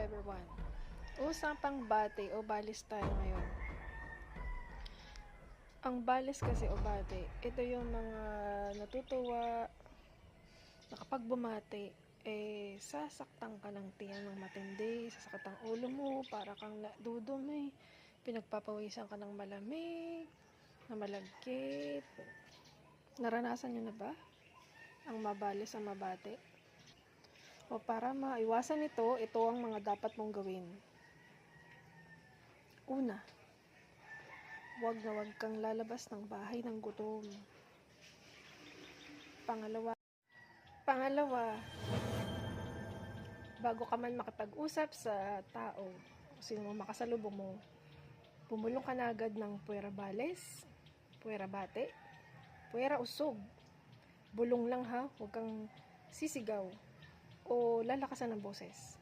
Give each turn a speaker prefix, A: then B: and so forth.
A: everyone. Usapang bate o balis tayo ngayon. Ang balis kasi o bate, ito yung mga natutuwa na kapag bumate, sasaktan ka ng tiyan ng matindi, sasaktan ang ulo mo, para kang dudumi, pinagpapawisan ka ng malamig, na malagkit. Naranasan nyo na ba ang mabalis ang mabate? O para maiwasan ito ang mga dapat mong gawin. Una, huwag kang lalabas ng bahay ng gutom. Pangalawa, bago ka man makipag-usap sa tao, sino mo makasalubong mo, bumulong ka na agad ng puwera balis, puwera bate, puwera usog. Bulong lang ha, huwag kang sisigaw o lalakasan ng boses.